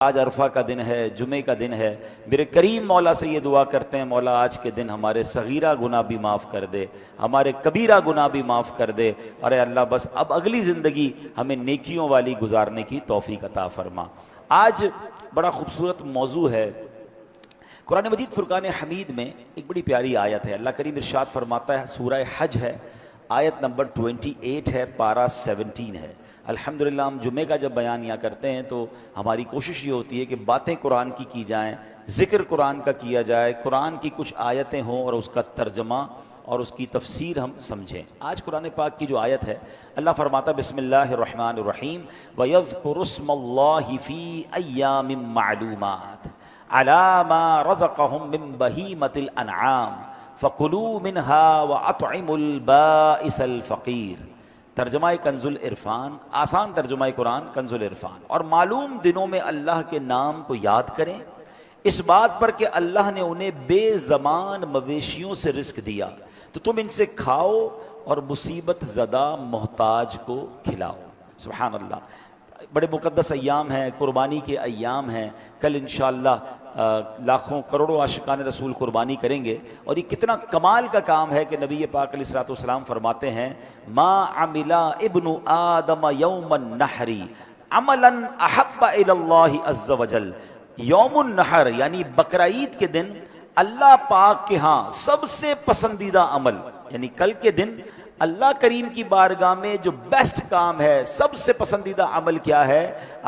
آج عرفہ کا دن ہے، جمعے کا دن ہے، میرے کریم مولا سے یہ دعا کرتے ہیں، مولا آج کے دن ہمارے صغیرہ گناہ بھی معاف کر دے، ہمارے کبیرہ گناہ بھی معاف کر دے، اور اے اللہ بس اب اگلی زندگی ہمیں نیکیوں والی گزارنے کی توفیق عطا فرما۔ آج بڑا خوبصورت موضوع ہے، قرآن مجید فرقان حمید میں ایک بڑی پیاری آیت ہے۔ اللہ کریم ارشاد فرماتا ہے، سورہ حج ہے، آیت نمبر 28 ہے، پارہ 17 ہے۔ الحمدللہ ہم جمعے کا جب بیان یہاں کرتے ہیں تو ہماری کوشش یہ ہوتی ہے کہ باتیں قرآن کی جائیں، ذکر قرآن کا کیا جائے، قرآن کی کچھ آیتیں ہوں اور اس کا ترجمہ اور اس کی تفسیر ہم سمجھیں۔ آج قرآن پاک کی جو آیت ہے، اللہ فرماتا بسم اللہ الرحمن الرحیم وَيَذْكُرُ اسْمَ اللَّهِ فِي أَيَّامٍ مَّعْلُومَاتٍ عَلَىٰ مَا رَزَقَهُم مِّن بَهِيمَةِ الْأَنْعَامِ فَكُلُوا مِنْهَا وَأَطْعِمُوا الْبَائِسَ الْفَقِيرَ۔ ترجمہ کنز العرفان، آسان ترجمہ قرآن کنز العرفان۔ اور معلوم دنوں میں اللہ کے نام کو یاد کریں، اس بات پر کہ اللہ نے انہیں بے زمان مویشیوں سے رزق دیا، تو تم ان سے کھاؤ اور مصیبت زدہ محتاج کو کھلاؤ۔ سبحان اللہ، بڑے مقدس ایام ہیں، قربانی کے ایام ہیں۔ کل انشاءاللہ لاکھوں کروڑوں عاشقان رسول قربانی کریں گے، اور یہ کتنا کمال کا کام ہے کہ نبی پاک علیہ الصلوۃ والسلام فرماتے ہیں ما عمل ابن آدم یوم النحر عملا احب الی اللہ عز وجل۔ یوم النحر یعنی بقرعید کے دن اللہ پاک کے ہاں سب سے پسندیدہ عمل، یعنی کل کے دن اللہ کریم کی بارگاہ میں جو بیسٹ کام ہے، سب سے پسندیدہ عمل کیا ہے؟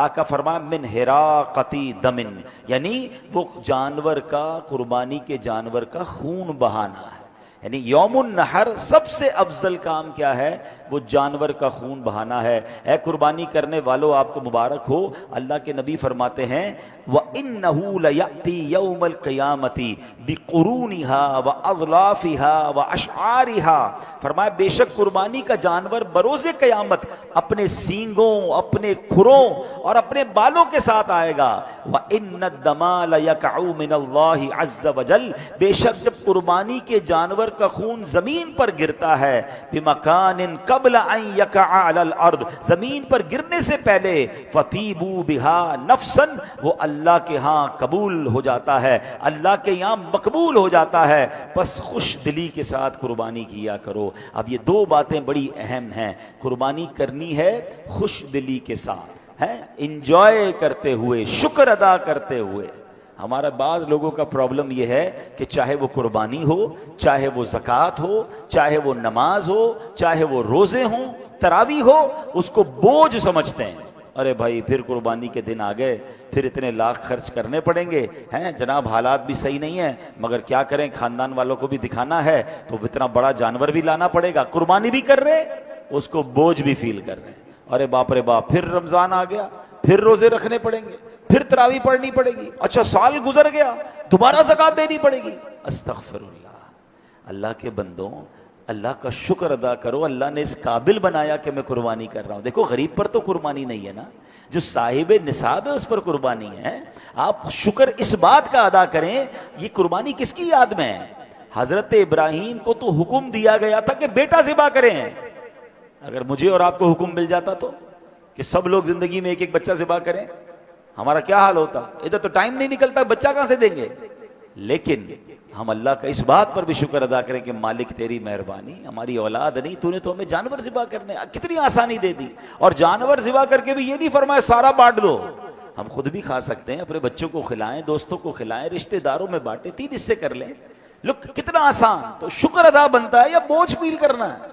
آقا فرمایا من ہراقتی دمن، یعنی وہ جانور کا، قربانی کے جانور کا خون بہانا ہے۔ یعنی یوم النحر سب سے افضل کام کیا ہے؟ وہ جانور کا خون بہانا ہے۔ اے قربانی کرنے والو آپ کو مبارک ہو۔ اللہ کے نبی فرماتے ہیں وَإِنَّهُ لَيَأْتِي يَوْمَ الْقِيَامَةِ بِقُرُونِهَا وَأَظْلَافِهَا وَأَشْعَارِهَا۔ فرمایا بے شک قربانی کا جانور بروز قیامت اپنے سینگوں، اپنے کھروں اور اپنے بالوں کے ساتھ آئے گا۔ وَإِنَّ الدَّمَ لَيَقْعُ مِنَ اللَّهِ عَزَّ وَجَلَّ، بے شک جب قربانی کے جانور کا خون زمین پر گرتا ہے بِمَكَانٍ قَبْلَ أَن يَقَعَ عَلَى الْأَرْضِ، زمین پر گرنے سے پہلے فَطِيبُوا بِهَا نَفْسًا، وہ اللہ کے ہاں قبول ہو جاتا ہے، اللہ کے یہاں مقبول ہو جاتا ہے۔ بس خوش دلی کے ساتھ قربانی کیا کرو۔ اب یہ دو باتیں بڑی اہم ہیں، قربانی کرنی ہے خوش دلی کے ساتھ، انجوائے کرتے ہوئے، شکر ادا کرتے ہوئے۔ ہمارا بعض لوگوں کا پرابلم یہ ہے کہ چاہے وہ قربانی ہو، چاہے وہ زکوٰۃ ہو، چاہے وہ نماز ہو، چاہے وہ روزے ہوں، تراویح ہو، اس کو بوجھ سمجھتے ہیں۔ ارے بھائی پھر قربانی کے دن آ گئے، پھر اتنے لاکھ خرچ کرنے پڑیں گے، جناب حالات بھی صحیح نہیں ہیں، مگر کیا کریں، خاندان والوں کو بھی دکھانا ہے تو اتنا بڑا جانور بھی لانا پڑے گا۔ قربانی بھی کر رہے، اس کو بوجھ بھی فیل کر رہے ہیں۔ ارے باپ رے باپ، پھر رمضان آ گیا، پھر روزے رکھنے پڑیں گے، پھر تراویح پڑھنی پڑے گی، اچھا سال گزر گیا، دوبارہ زکوٰۃ دینی پڑے گی۔ استغفر اللہ۔ اللہ کے بندوں، اللہ کا شکر ادا کرو، اللہ نے اس قابل بنایا کہ میں قربانی کر رہا ہوں۔ دیکھو غریب پر تو قربانی نہیں ہے نا، جو صاحب نصاب ہے اس پر قربانی ہے۔ آپ شکر اس بات کا ادا کریں، یہ قربانی کس کی یاد میں ہے؟ حضرت ابراہیم کو تو حکم دیا گیا تھا کہ بیٹا ذبح کریں۔ اگر مجھے اور آپ کو حکم مل جاتا تو کہ سب لوگ زندگی میں ایک ایک بچہ ذبح کریں، ہمارا کیا حال ہوتا؟ ادھر تو ٹائم نہیں نکلتا، بچہ کہاں سے دیں گے؟ لیکن ہم اللہ کا اس بات پر بھی شکر ادا کریں کہ مالک تیری مہربانی، ہماری اولاد نہیں، تو نے تو ہمیں جانور ذبح کرنے کتنی آسانی دے دی۔ اور جانور ذبح کر کے بھی یہ نہیں فرمایا سارا بانٹ دو، ہم خود بھی کھا سکتے ہیں، اپنے بچوں کو کھلائیں، دوستوں کو کھلائیں، رشتہ داروں میں بانٹیں، 3 حصے کر لیں۔ لوگ کتنا آسان، تو شکر ادا بنتا ہے یا بوجھ فیل کرنا ہے؟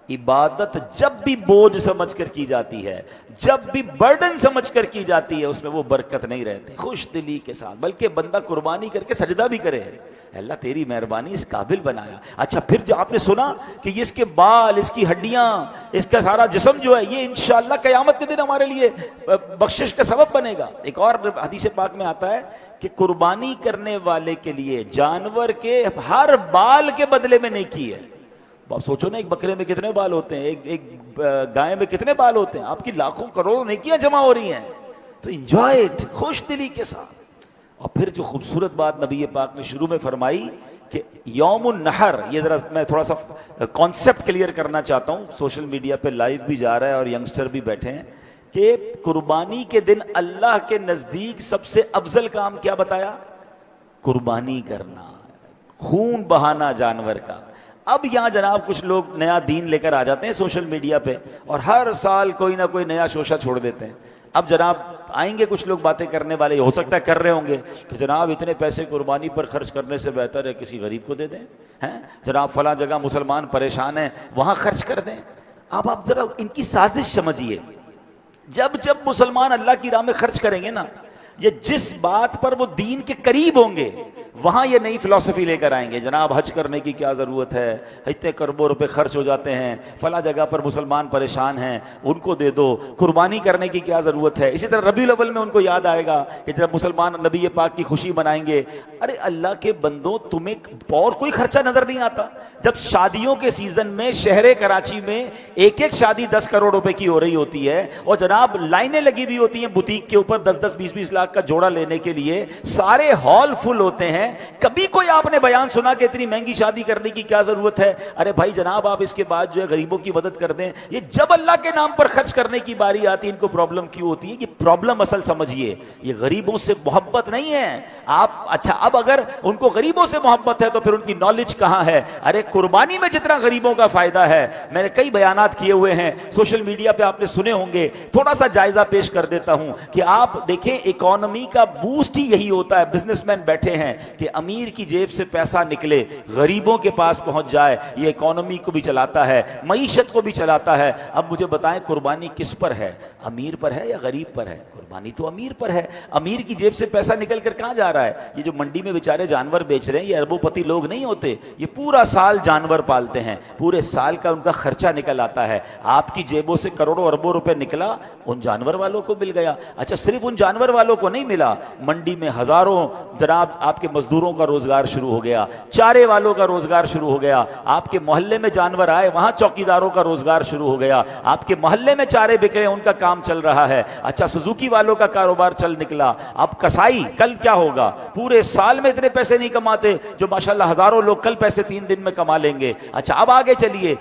عبادت جب بھی بوجھ سمجھ کر کی جاتی ہے، جب بھی برڈن سمجھ کر کی جاتی ہے، اس میں وہ برکت نہیں رہتی خوش دلی کے ساتھ، بلکہ بندہ قربانی کر کے سجدہ بھی کرے، اللہ تیری مہربانی اس قابل بنایا۔ اچھا پھر جو آپ نے سنا کہ یہ اس کے بال، اس کی ہڈیاں، اس کا سارا جسم جو ہے، یہ انشاءاللہ قیامت کے دن ہمارے لیے بخشش کا سبب بنے گا۔ ایک اور حدیث پاک میں آتا ہے کہ قربانی کرنے والے کے لیے جانور کے ہر بال کے بدلے میں نیکی ہے۔ آپ سوچو نا، ایک بکرے میں کتنے بال ہوتے ہیں، ایک گائے میں کتنے بال ہوتے ہیں، آپ کی لاکھوں کروڑوں نیکیاں جمع ہو رہی ہیں۔ تو انجوائے اٹ، خوش دلی کے ساتھ۔ اور پھر جو خوبصورت بات نبی پاک نے شروع میں فرمائی کہ یوم النحر، یہ ذرا میں تھوڑا سا کانسیپٹ کلیئر کرنا چاہتا ہوں، سوشل میڈیا پہ لائیو بھی جا رہا ہے اور ینگسٹر بھی بیٹھے ہیں۔ کہ قربانی کے دن اللہ کے نزدیک سب سے افضل کام کیا بتایا؟ قربانی کرنا، خون بہانا جانور کا۔ اب یہاں جناب کچھ لوگ نیا دین لے کر آ جاتے ہیں سوشل میڈیا پہ، اور ہر سال کوئی نہ کوئی نیا شوشہ چھوڑ دیتے ہیں۔ اب جناب آئیں گے کچھ لوگ باتیں کرنے والے، ہو سکتا ہے کر رہے ہوں گے کہ جناب اتنے پیسے قربانی پر خرچ کرنے سے بہتر ہے کسی غریب کو دے دیں، ہیں جناب فلاں جگہ مسلمان پریشان ہیں وہاں خرچ کر دیں۔ اب آپ ذرا ان کی سازش سمجھیے، جب جب مسلمان اللہ کی راہ میں خرچ کریں گے نا، یہ جس بات پر وہ دین کے قریب ہوں گے وہاں یہ نئی فلسفی لے کر آئیں گے، جناب حج کرنے کی کیا ضرورت ہے، اتنے کروڑوں روپے خرچ ہو جاتے ہیں، فلاں جگہ پر مسلمان پریشان ہیں ان کو دے دو، قربانی کرنے کی کیا ضرورت ہے۔ اسی طرح ربیع الاول میں ان کو یاد آئے گا کہ جب مسلمان نبی پاک کی خوشی منائیں گے، ارے اللہ کے بندوں تمہیں اور کوئی خرچہ نظر نہیں آتا؟ جب شادیوں کے سیزن میں شہر کراچی میں ایک ایک شادی 10 کروڑ روپے کی ہو رہی ہوتی ہے، اور جناب لائنیں لگی ہوئی ہوتی ہیں بوتیک کے اوپر 10-10 20-20 لاکھ کا جوڑا لینے کے لیے، سارے ہال فل ہوتے ہیں، کبھی کوئی آپ نے بیان سنا کہ اتنی مہنگی شادی کرنے کی کیا ضرورت ہے؟ ارے بھائی جناب آپ اس کے بعد جو ہے غریبوں کی مدد کر دیں۔ یہ جب اللہ کے نام پر خرچ کرنے کی باری آتی ہے ان کو پرابلم کیوں ہوتی ہے؟ یہ پرابلم اصل سمجھیے، یہ غریبوں سے محبت نہیں ہے۔ آپ اچھا اب اگر ان کو غریبوں سے محبت ہے تو پھر ان کی نالج کہاں ہے؟ ارے قربانی میں جتنا غریبوں کا فائدہ ہے، میں نے کئی بیانات کیے ہوئے ہیں سوشل میڈیا پہ، آپ نے سنے ہوں گے، تھوڑا سا جائزہ پیش کر دیتا ہوں کہ آپ دیکھیں اکانومی کا بوسٹ ہی یہی ہوتا ہے، بزنس مین بیٹھے ہیں کہ امیر کی جیب سے پیسہ نکلے غریبوں کے پاس پہنچ جائے، یہ اکانومی کو بھی چلاتا ہے، معیشت کو بھی چلاتا ہے۔ اب مجھے بتائیں قربانی کس پر ہے؟ امیر پر ہے یا غریب پر ہے؟ قربانی تو امیر پر ہے۔ امیر کی جیب سے پیسہ نکل کر کہاں جا رہا ہے؟ یہ جو منڈی میں بیچارے جانور بیچ رہے ہیں یہ اربوں پتی لوگ نہیں ہوتے، یہ پورا سال جانور پالتے ہیں، پورے سال کا ان کا خرچہ نکل آتا ہے۔ آپ کی جیبوں سے کروڑوں اربوں روپے نکلا، ان جانور والوں کو مل گیا۔ اچھا صرف ان جانور والوں کو نہیں ملا، منڈی میں ہزاروں جناب آپ کے مزدوروں کا روزگار شروع ہو گیا، چارے والوں کا روزگار شروع ہو گیا، آپ کے محلے میں جانور آئے وہاں چوکیداروں کا روزگار شروع ہو گیا، آپ کے محلے میں چارے بک رہے ہیں ان کا کام چل رہا ہے۔ اچھا سوزوکی والوں کا کاروبار چل نکلا۔ اب کسائی کل کیا ہوگا؟ پورے سال میں اتنے پیسے نہیں کماتے جو ماشاءاللہ ہزاروں لوگ کل پیسے 3 دن میں کما لیں گے۔ اچھا اب آگے چلیے،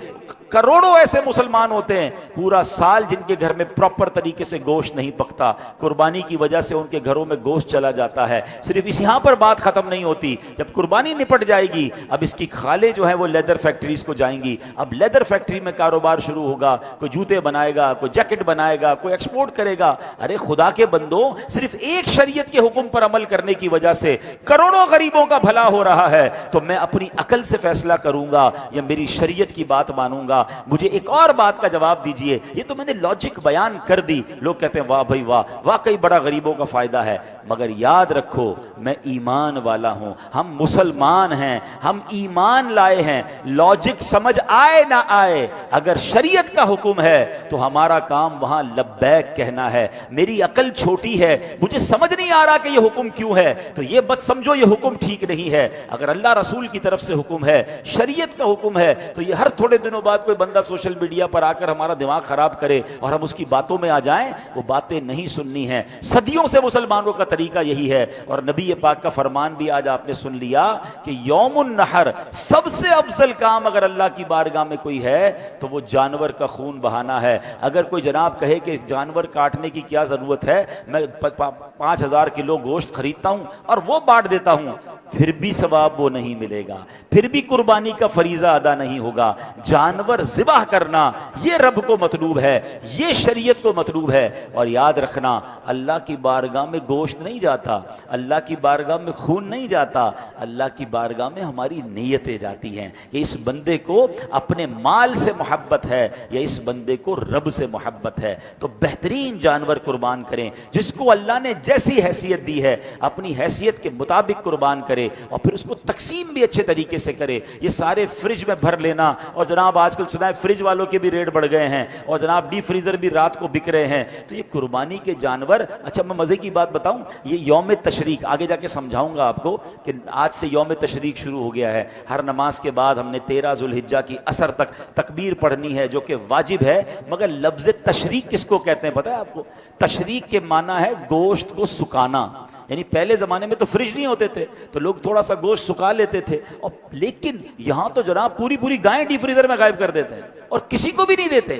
کروڑوں ایسے مسلمان ہوتے ہیں پورا سال جن کے گھر میں پراپر طریقے سے گوشت نہیں پکتا، قربانی کی وجہ سے ان کے گھروں میں گوشت چلا جاتا ہے۔ صرف اس یہاں پر بات ختم نہیں ہوتی، جب قربانی نپٹ جائے گی اب اس کی کھالیں جو ہیں وہ لیدر فیکٹریز کو جائیں گی، اب لیدر فیکٹری میں کاروبار شروع ہوگا، کوئی جوتے بنائے گا، کوئی جیکٹ بنائے گا، کوئی ایکسپورٹ کرے گا۔ ارے خدا کے بندوں صرف ایک شریعت کے حکم پر عمل کرنے کی وجہ سے کروڑوں غریبوں کا بھلا ہو رہا ہے، تو میں اپنی عقل سے فیصلہ کروں گا یا میری شریعت کی بات مانوں گا؟ مجھے ایک اور بات کا جواب دیجئے، یہ تو میں نے لاجک بیان کر دی، لوگ کہتے ہیں واہ بھائی واہ، واقعی بڑا غریبوں کا فائدہ ہے، مگر یاد رکھو میں ایمان والا ہوں، ہم مسلمان ہیں، ہم ایمان لائے ہیں، لاجک سمجھ آئے نہ آئے، اگر شریعت کا حکم ہے تو ہمارا کام وہاں لبیک کہنا ہے۔ میری عقل چھوٹی ہے، مجھے سمجھ نہیں آ رہا کہ یہ حکم کیوں ہے، تو یہ بات سمجھو یہ حکم ٹھیک نہیں ہے۔ اگر اللہ رسول کی طرف سے حکم ہے، شریعت کا حکم ہے، تو یہ ہر تھوڑے دنوں بعد کوئی بندہ سوشل میڈیا پر آ کر ہمارا دماغ خراب کرے اور ہم اس کی باتوں میں آ جائیں، وہ باتیں نہیں سننی ہیں۔ صدیوں سے مسلمانوں کا طریقہ یہی ہے، اور نبی پاک کا فرمان بھی آج آپ نے سن لیا کہ یوم النحر سب سے افضل کام اگر اللہ کی بارگاہ میں کوئی ہے تو وہ جانور کا خون بہانا ہے۔ اگر کوئی جناب کہے کہ جانور کاٹنے کی کیا ضرورت ہے، میں 5000 کلو گوشت خریدتا ہوں اور وہ بانٹ دیتا ہوں، پھر بھی ثواب وہ نہیں ملے گا، پھر بھی قربانی کا فریضہ ادا نہیں ہوگا۔ جانور ذبح کرنا یہ رب کو مطلوب ہے، یہ شریعت کو مطلوب ہے۔ اور یاد رکھنا اللہ کی بارگاہ میں گوشت نہیں جاتا، اللہ کی بارگاہ میں خون نہیں جاتا، اللہ کی بارگاہ میں ہماری نیتیں جاتی ہیں کہ اس بندے کو اپنے مال سے محبت ہے یا اس بندے کو رب سے محبت ہے۔ تو بہترین جانور قربان کریں، جس کو اللہ نے جیسی حیثیت دی ہے اپنی حیثیت کے مطابق قربان کرے، اور پھر اس کو تقسیم بھی اچھے طریقے سے کرے۔ یہ سارے فریج میں بھر لینا، اور جناب آج کل سنا ہے فریج والوں کے بھی ریٹ بڑھ گئے ہیں، اور جناب ڈی فریزر بھی رات کو بک رہے ہیں، تو یہ قربانی کے جانور۔ اچھا میں مزے کی بات بتاؤں، یہ یوم تشریق آگے جا کے سمجھاؤں گا آپ کو کہ آج سے یوم تشریق شروع ہو گیا ہے۔ ہر نماز کے بعد ہم نے 13 ذوالحجہ کی عصر تک تکبیر پڑھنی ہے، جو کہ واجب ہے، مگر لفظ تشریق کس کو کہتے ہیں پتہ ہے آپ کو؟ تشریق کے معنی ہے گوشت کو سکانا، یعنی پہلے زمانے میں تو فریج نہیں ہوتے تھے تو لوگ تھوڑا سا گوشت سکھا لیتے تھے، اور لیکن یہاں تو جناب پوری گائیں ڈی فریزر میں غائب کر دیتے ہیں اور کسی کو بھی نہیں دیتے۔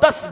10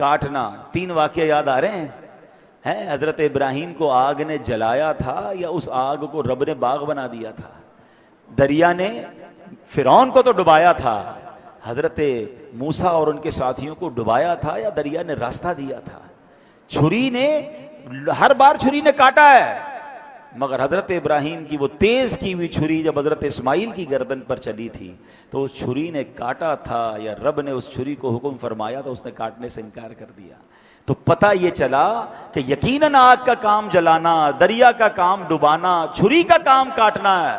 کاٹنا، 3 واقعہ یاد آ رہے ہیں؟ حضرت ابراہیم کو آگ نے جلایا تھا یا اس آگ کو رب نے باغ بنا دیا تھا؟ دریا نے فرعون کو تو ڈبایا تھا، حضرت موسیٰ اور ان کے ساتھیوں کو ڈبایا تھا یا دریا نے راستہ دیا تھا؟ چھری نے ہر بار چھری نے کاٹا ہے، مگر حضرت ابراہیم کی وہ تیز کی ہوئی چھری جب حضرت اسماعیل کی گردن پر چلی تھی تو اس چھری نے کاٹا تھا یا رب نے اس چھری کو حکم فرمایا تو اس نے کاٹنے سے انکار کر دیا؟ تو پتہ یہ چلا کہ یقیناً آگ کا کام جلانا، دریا کا کام ڈبانا، چھری کا کام کاٹنا ہے،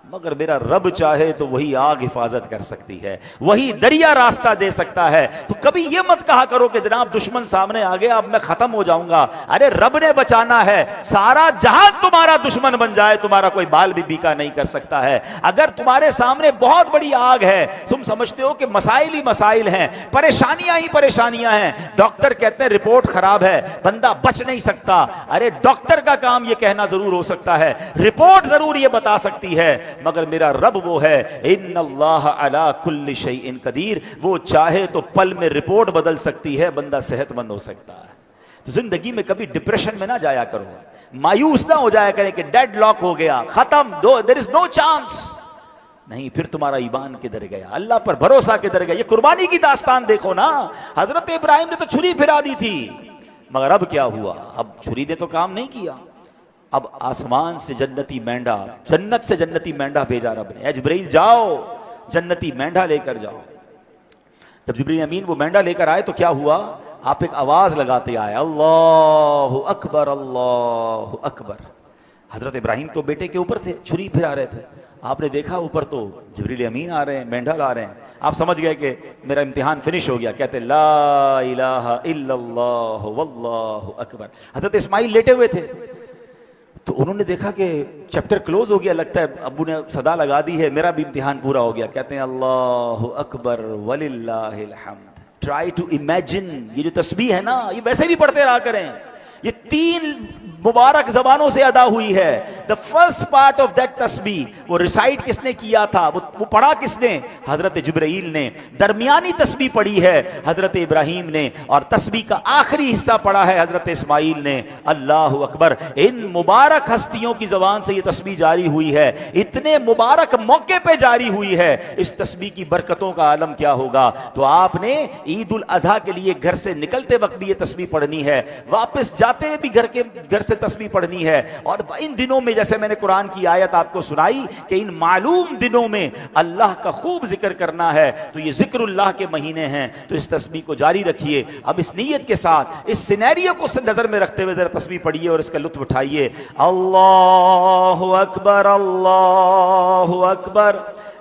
مگر میرا رب چاہے تو وہی آگ حفاظت کر سکتی ہے، وہی دریا راستہ دے سکتا ہے۔ تو کبھی یہ مت کہا کرو کہ جناب دشمن سامنے آ گیا اب میں ختم ہو جاؤں گا، ارے رب نے بچانا ہے، سارا جہاں تمہارا دشمن بن جائے تمہارا کوئی بال بھی بیکا نہیں کر سکتا ہے۔ اگر تمہارے سامنے بہت بڑی آگ ہے، تم سمجھتے ہو کہ مسائل ہی مسائل ہیں، پریشانیاں ہی پریشانیاں ہیں، ڈاکٹر کہتے ہیں رپورٹ خراب ہے، بندہ بچ نہیں سکتا، ارے ڈاکٹر کا کام یہ کہنا ضرور ہو سکتا ہے، رپورٹ ضرور یہ بتا سکتی ہے، مگر میرا رب وہ ہے ان اللہ علی کل شیء قدیر، وہ چاہے تو پل میں رپورٹ بدل سکتی ہے، بندہ صحت مند ہو سکتا ہے۔ تو زندگی میں کبھی ڈپریشن میں نہ جایا کرو، مایوس نہ ہو جایا کریں کہ ڈیڈ لاک ہو گیا، ختم، دیر از نو چانس، نہیں، پھر تمہارا ایمان کدھر گیا، اللہ پر بھروسہ کدھر گیا؟ یہ قربانی کی داستان دیکھو نا، حضرت ابراہیم نے تو چھری پھرا دی تھی، مگر اب کیا ہوا؟ اب چھری نے تو کام نہیں کیا، اب آسمان سے جنتی مینڈا، جنت سے جنتی مینڈا بھیجا رب نے، اے جبرائیل جاؤ جنتی مینڈا لے کر جاؤ۔ جب جبرائیل امین وہ مینڈا لے کر آئے تو کیا ہوا؟ آپ ایک آواز لگاتے آئے، اللہ اکبر اللہ اکبر۔ حضرت ابراہیم تو بیٹے کے اوپر تھے، چھری پھرا رہے تھے، آپ نے دیکھا اوپر تو جبرائیل امین آ رہے ہیں، مینڈا لا رہے ہیں، آپ سمجھ گئے کہ میرا امتحان فنش ہو گیا، کہتے لا الہ الا اللہ واللہ اکبر۔ حضرت اسماعیل لیٹے ہوئے تھے تو انہوں نے دیکھا کہ چیپٹر کلوز ہو گیا، لگتا ہے ابو نے صدا لگا دی ہے، میرا بھی امتحان پورا ہو گیا، کہتے ہیں اللہ اکبر وللہ الحمد۔ ٹرائی ٹو امیجن، یہ جو تسبیح ہے نا یہ ویسے بھی پڑھتے رہا کریں، یہ 3 مبارک زبانوں سے ادا ہوئی ہے۔ the first part of that تسبیح، وہ ریسائٹ کس نے کیا تھا، وہ پڑھا کس نے؟ حضرت جبرائیل نے۔ درمیانی تسبیح پڑھی ہے حضرت ابراہیم نے، اور تسبیح کا آخری حصہ پڑھا ہے حضرت اسماعیل نے۔ اللہ اکبر، ان مبارک ہستیوں کی زبان سے یہ تسبیح جاری ہوئی ہے، اتنے مبارک موقع پہ جاری ہوئی ہے، اس تسبیح کی برکتوں کا عالم کیا ہوگا۔ تو آپ نے عید الاضحیٰ کے لیے گھر سے نکلتے وقت بھی یہ تسبیح پڑھنی ہے، واپس جاتے ہوئے بھی گھر سے تسبیح پڑھنی ہے، اور ان دنوں میں جیسے میں نے قرآن کی آیت آپ کو سنائی کہ ان معلوم دنوں میں اللہ کا خوب ذکر کرنا ہے، تو یہ ذکر اللہ کے مہینے ہیں، تو اس تسبیح کو جاری رکھیے۔ اب اس نیت کے ساتھ اس سینیریو کو نظر میں رکھتے ہوئے ذرا تسبیح پڑھیے اور اس کا لطف اٹھائیے۔ اللہ اکبر اللہ اکبر،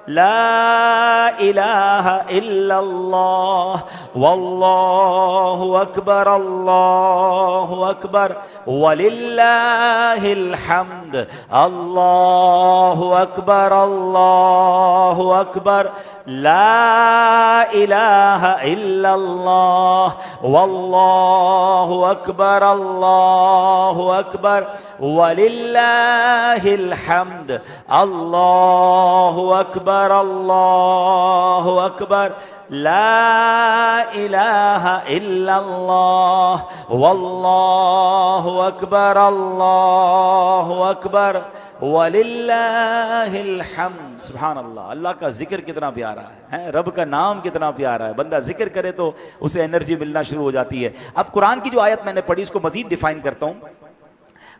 لا الہ الا اللہ واللہ اکبر اللہ اکبر وللہ الحمد، اللہ اکبر اللہ اکبر، لا الہ الا اللہ واللہ اکبر اللہ اکبر وللہ الحمد، اللہ اکبر اللہ اکبر، لا الہ الا اللہ واللہ اکبر اللہ اکبر وللہ الحمد۔ سبحان اللہ، اللہ کا ذکر کتنا پیارا ہے، رب کا نام کتنا پیارا ہے، بندہ ذکر کرے تو اسے انرجی ملنا شروع ہو جاتی ہے۔ اب قرآن کی جو آیت میں نے پڑھی اس کو مزید ڈیفائن کرتا ہوں۔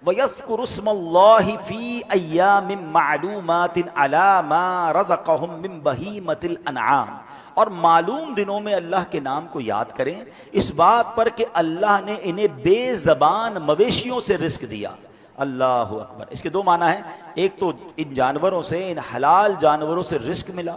وَيَذْكُرُ اسْمَ اللَّهِ فِي أَيَّامٍ مَّعْلُومَاتٍ عَلَىٰ مَا رَزَقَهُم مِّن بَهِيمَةِ الْأَنْعَامِ، اور معلوم دنوں میں اللہ کے نام کو یاد کریں اس بات پر کہ اللہ نے انہیں بے زبان مویشیوں سے رزق دیا۔ اللہ اکبر، اس کے 2 معنی ہیں، ایک تو ان جانوروں سے، ان حلال جانوروں سے رزق ملا،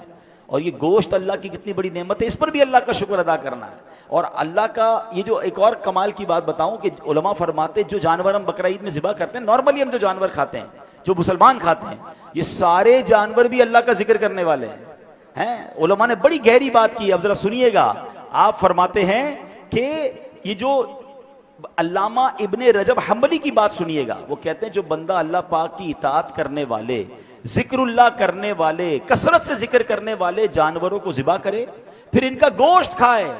اور یہ گوشت اللہ کی کتنی بڑی نعمت ہے، اس پر بھی اللہ کا شکر ادا کرنا ہے۔ اور اللہ کا یہ جو ایک اور کمال کی بات بتاؤں کہ علماء فرماتے جو جانور ہم بقرہ عید میں ذبح کرتے ہیں، نارملی ہم جو جانور کھاتے ہیں، جو مسلمان کھاتے ہیں، یہ سارے جانور بھی اللہ کا ذکر کرنے والے ہیں۔ علماء نے بڑی گہری بات کی، اب ذرا سنیے گا۔ آپ فرماتے ہیں کہ یہ جو علامہ ابن رجب حنبلی کی بات سنیے گا، وہ کہتے ہیں جو بندہ اللہ پاک کی اطاعت کرنے والے، ذکر اللہ کرنے والے، کثرت سے ذکر کرنے والے جانوروں کو ذبح کرے، پھر ان کا گوشت کھائے،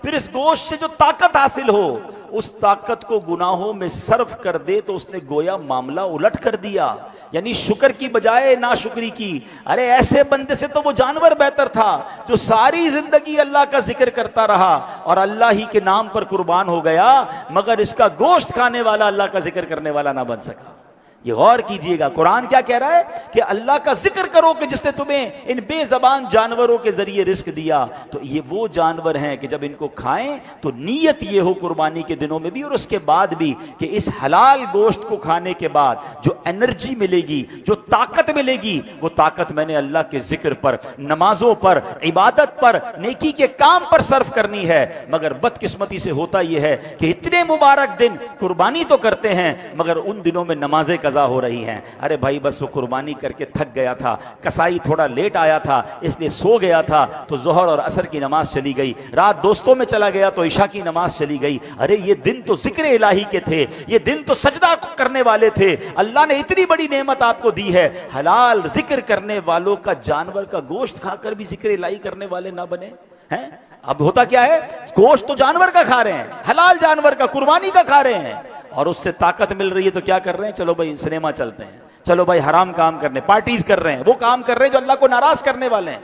پھر اس گوشت سے جو طاقت حاصل ہو اس طاقت کو گناہوں میں صرف کر دے تو اس نے گویا معاملہ الٹ کر دیا، یعنی شکر کی بجائے ناشکری کی۔ ارے ایسے بندے سے تو وہ جانور بہتر تھا جو ساری زندگی اللہ کا ذکر کرتا رہا اور اللہ ہی کے نام پر قربان ہو گیا، مگر اس کا گوشت کھانے والا اللہ کا ذکر کرنے والا نہ بن سکا۔ یہ غور کیجئے گا، قرآن کیا کہہ رہا ہے کہ اللہ کا ذکر کرو کہ جس نے تمہیں ان بے زبان جانوروں کے ذریعے رزق دیا۔ تو یہ وہ جانور ہیں کہ جب ان کو کھائیں تو نیت یہ ہو قربانی کے دنوں میں بھی اور اس کے بعد بھی کہ اس حلال گوشت کو کھانے کے بعد جو انرجی ملے گی، جو طاقت ملے گی، وہ طاقت میں نے اللہ کے ذکر پر، نمازوں پر، عبادت پر، نیکی کے کام پر صرف کرنی ہے۔ مگر بدقسمتی سے ہوتا یہ ہے کہ اتنے مبارک دن قربانی تو کرتے ہیں مگر ان دنوں میں نمازیں ہو رہی ہیں۔ ارے بھائی بس وہ قربانی کر کے تھک گیا تھا، کسائی تھوڑا لیٹ آیا تھا اس لیے سو گیا تھا تو ظہر اور عصر کی نماز چلی گئی، رات دوستوں میں چلا گیا تو عشاء کی نماز چلی گئی۔ ارے یہ دن تو ذکر الہی کے تھے، یہ دن تو سجدہ کرنے والے تھے۔ اللہ نے اتنی بڑی نعمت آپ کو دی ہے، حلال ذکر کرنے والوں کا جانور کا گوشت کھا کر بھی ذکر الہی کرنے والے نہ بنے ہیں۔ اب ہوتا کیا ہے، گوشت تو جانور کا کھا رہے ہیں، حلال جانور کا، قربانی کا کھا رہے ہیں، اور اس سے طاقت مل رہی ہے تو کیا کر رہے ہیں، چلو بھائی سنیما چلتے ہیں، چلو بھائی حرام کام کرنے، پارٹیز کر رہے ہیں، وہ کام کر رہے ہیں جو اللہ کو ناراض کرنے والے ہیں۔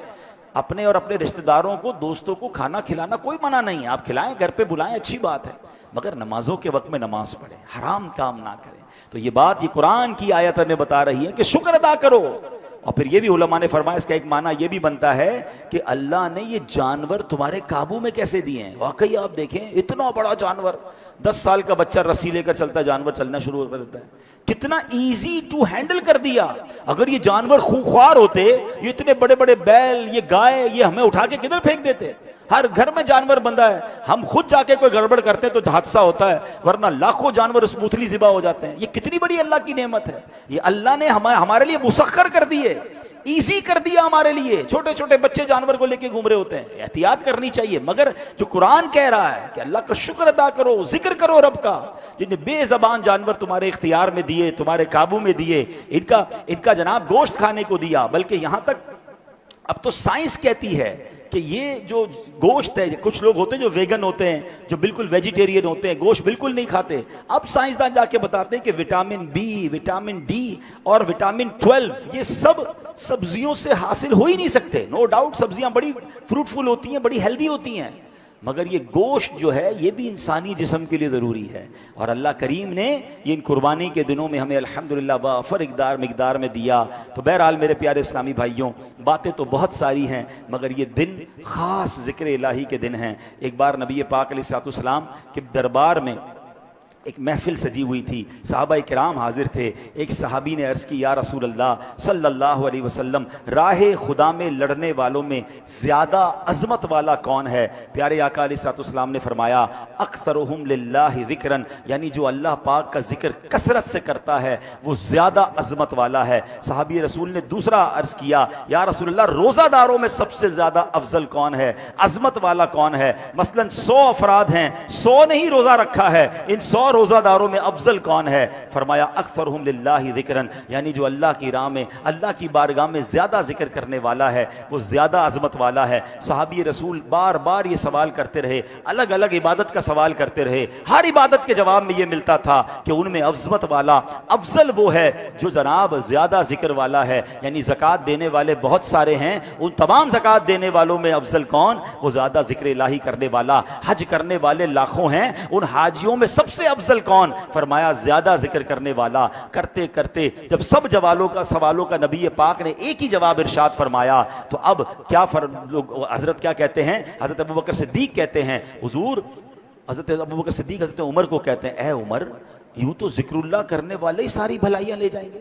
اپنے اور اپنے رشتہ داروں کو، دوستوں کو کھانا کھلانا کوئی منع نہیں ہے، آپ کھلائیں، گھر پہ بلائیں، اچھی بات ہے، مگر نمازوں کے وقت میں نماز پڑھیں، حرام کام نہ کریں۔ تو یہ بات یہ قرآن کی آیت میں بتا رہی ہے کہ شکر ادا کرو۔ اور پھر یہ بھی علماء نے فرمایا اس کا ایک معنی یہ بھی بنتا ہے کہ اللہ نے یہ جانور تمہارے قابو میں کیسے دیے ہیں۔ واقعی آپ دیکھیں اتنا بڑا جانور، 10 سال کا بچہ رسی لے کر چلتا ہے، جانور چلنا شروع کر دیتا ہے، کتنا ایزی ٹو ہینڈل کر دیا۔ اگر یہ جانور خوخوار ہوتے، یہ اتنے بڑے بڑے بیل، یہ گائے، یہ ہمیں اٹھا کے کدھر پھینک دیتے۔ ہر گھر میں جانور بندہ ہے، ہم خود جا کے کوئی گڑبڑ کرتے تو حادثہ ہوتا ہے، ورنہ لاکھوں جانور اسموتھلی ذبح ہو جاتے ہیں۔ یہ کتنی بڑی اللہ کی نعمت ہے، یہ اللہ نے ہمارے لیے مسخر کر دی ہے، ایزی کر دیا ہمارے لیے۔ چھوٹے چھوٹے بچے جانور کو لے کے گھوم رہے ہوتے ہیں، احتیاط کرنی چاہیے، مگر جو قرآن کہہ رہا ہے کہ اللہ کا شکر ادا کرو، ذکر کرو رب کا، جن نے بے زبان جانور تمہارے اختیار میں دیے، تمہارے قابو میں دیے، ان کا جناب گوشت کھانے کو دیا۔ بلکہ یہاں تک اب تو سائنس کہتی ہے کہ یہ جو گوشت ہے، کچھ لوگ ہوتے ہیں جو ویگن ہوتے ہیں، جو بالکل ویجیٹیرین ہوتے ہیں، گوشت بالکل نہیں کھاتے، اب سائنسدان جا کے بتاتے ہیں کہ وٹامن بی، وٹامن ڈی اور وٹامن 12 یہ سب سبزیوں سے حاصل ہو ہی نہیں سکتے۔ نو ڈاؤٹ سبزیاں بڑی فروٹفل ہوتی ہیں، بڑی ہیلدی ہوتی ہیں، مگر یہ گوشت جو ہے یہ بھی انسانی جسم کے لیے ضروری ہے، اور اللہ کریم نے یہ ان قربانی کے دنوں میں ہمیں الحمدللہ وافر مقدار میں دیا۔ تو بہرحال میرے پیارے اسلامی بھائیوں، باتیں تو بہت ساری ہیں مگر یہ دن خاص ذکر الہی کے دن ہیں۔ ایک بار نبی پاک علیہ الصلوۃ والسلام کے دربار میں ایک محفل سجی ہوئی تھی، صحابہ کرام حاضر تھے۔ ایک صحابی نے عرض کی، یا رسول اللہ صلی اللہ علیہ وسلم، راہ خدا میں لڑنے والوں میں زیادہ عظمت والا کون ہے؟ پیارے آقا علیہ الصلوۃ والسلام نے فرمایا، اکثرہم للہ ذکرا، یعنی جو اللہ پاک کا ذکر کثرت سے کرتا ہے وہ زیادہ عظمت والا ہے۔ صحابی رسول نے دوسرا عرض کیا، یا رسول اللہ روزہ داروں میں سب سے زیادہ افضل کون ہے، عظمت والا کون ہے؟ مثلا 100 افراد ہیں، 100 نے ہی روزہ رکھا ہے، ان 100 روزہ داروں میں افضل کون ہے؟ فرمایا اکثرہم للہ ذکرا، یعنی جو اللہ کی راہ میں، اللہ کی بارگاہ میں زیادہ ذکر کرنے والا ہے وہ زیادہ عظمت والا ہے۔ صحابی رسول بار بار یہ سوال کرتے رہے، الگ الگ عبادت کا سوال کرتے رہے، ہر عبادت کے جواب میں یہ ملتا تھا کہ ان میں عظمت والا افضل وہ ہے جو جناب زیادہ ذکر والا ہے۔ یعنی زکوٰۃ دینے والے بہت سارے ہیں، ان تمام زکوٰۃ دینے والوں میں افضل کون؟ وہ زیادہ ذکر الہی کرنے والا۔ حج کرنے والے لاکھوں ہیں، ان حاجیوں میں سب سے افضل کون؟ فرمایا زیادہ ذکر کرنے والا۔ کرتے کرتے جب سب سوالوں کا نبی پاک نے ایک ہی جواب ارشاد فرمایا تو اب کیا حضرت کیا کہتے ہیں؟ حضرت ابوبکر صدیق کہتے ہیں، حضور، حضرت ابوبکر صدیق حضرت عمر کو کہتے ہیں، اے عمر، یوں تو ذکر اللہ کرنے والے ہی ساری بھلائیاں لے جائیں گے،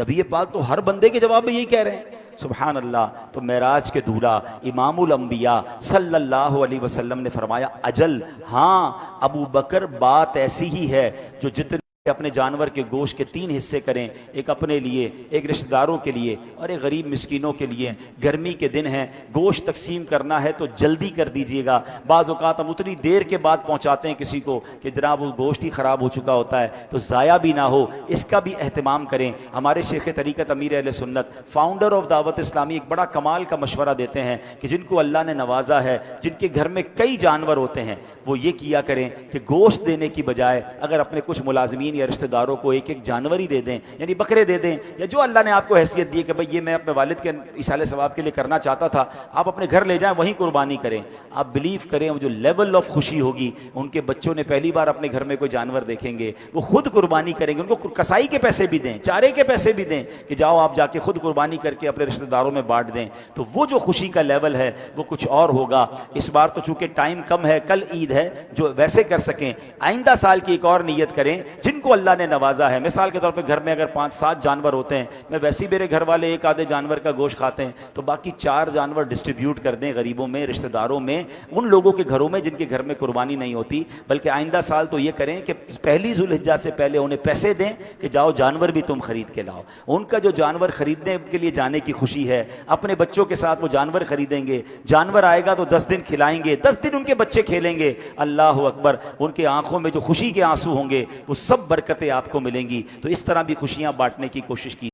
نبی پاک تو ہر بندے کے جواب میں یہی کہہ رہے ہیں۔ سبحان اللہ۔ تو معراج کے دولہا امام الانبیاء صلی اللہ علیہ وسلم نے فرمایا، اجل ہاں ابو بکر، بات ایسی ہی ہے جو جتنے اپنے جانور کے گوشت کے 3 حصے کریں، ایک اپنے لیے، ایک رشتہ داروں کے لیے اور ایک غریب مسکینوں کے لیے۔ گرمی کے دن ہیں، گوشت تقسیم کرنا ہے تو جلدی کر دیجئے گا۔ بعض اوقات ہم اتنی دیر کے بعد پہنچاتے ہیں کسی کو کہ جناب وہ گوشت ہی خراب ہو چکا ہوتا ہے، تو ضائع بھی نہ ہو، اس کا بھی اہتمام کریں۔ ہمارے شیخ طریقت امیر اہل سنت، فاؤنڈر آف دعوت اسلامی، ایک بڑا کمال کا مشورہ دیتے ہیں کہ جن کو اللہ نے نوازا ہے، جن کے گھر میں کئی جانور ہوتے ہیں، وہ یہ کیا کریں کہ گوشت دینے کی بجائے اگر اپنے کچھ ملازمین یا رشتہ داروں کو ایک ایک جانور ہی دے دیں، یعنی بکرے دے دیں، یا جو اللہ نے آپ کو حیثیت دی کہ بھئی یہ میں اپنے والد کے ایصال ثواب کے لیے کرنا چاہتا تھا، آپ اپنے گھر لے جائیں، وہیں قربانی کریں۔ آپ بلیو کریں وہ جو لیول آف خوشی ہوگی، ان کے بچوں نے پہلی بار اپنے گھر میں کوئی جانور دیکھیں گے، وہ خود قربانی کریں گے، ان کو کسائی کے پیسے بھی دیں، چارے کے پیسے بھی دیں کہ جاؤ آپ جا کے خود قربانی کر کے اپنے رشتہ داروں میں بانٹ دیں، تو وہ جو خوشی کا لیول ہے وہ کچھ اور ہوگا۔ اس بار تو چونکہ ٹائم کم ہے، کل عید ہے، جو ویسے کر سکیں آئندہ سال کی ایک اور نیت کریں۔ جن کو اللہ نے نوازا ہے، مثال کے طور پہ گھر میں اگر 5-7 جانور ہوتے ہیں، میں ویسے میرے گھر والے ایک آدھے جانور کا گوشت کھاتے ہیں، تو باقی 4 جانور ڈسٹریبیوٹ کر دیں غریبوں میں، رشتہ داروں میں، ان لوگوں کے گھروں میں جن کے گھر میں قربانی نہیں ہوتی۔ بلکہ آئندہ سال تو یہ کریں کہ پہلی ذو الحجہ سے پہلے انہیں پیسے دیں کہ جاؤ جانور بھی تم خرید کے لاؤ۔ ان کا جو جانور خریدنے کے لیے جانے کی خوشی ہے، اپنے بچوں کے ساتھ وہ جانور خریدیں گے، جانور آئے گا تو 10 دن کھلائیں گے، 10 دن ان کے بچے کھیلیں گے، اللہ اکبر، ان کے آنکھوں میں جو خوشی کے آنسو ہوں گے وہ سب برکتیں آپ کو ملیں گی۔ تو اس طرح بھی خوشیاں بانٹنے کی کوشش کی۔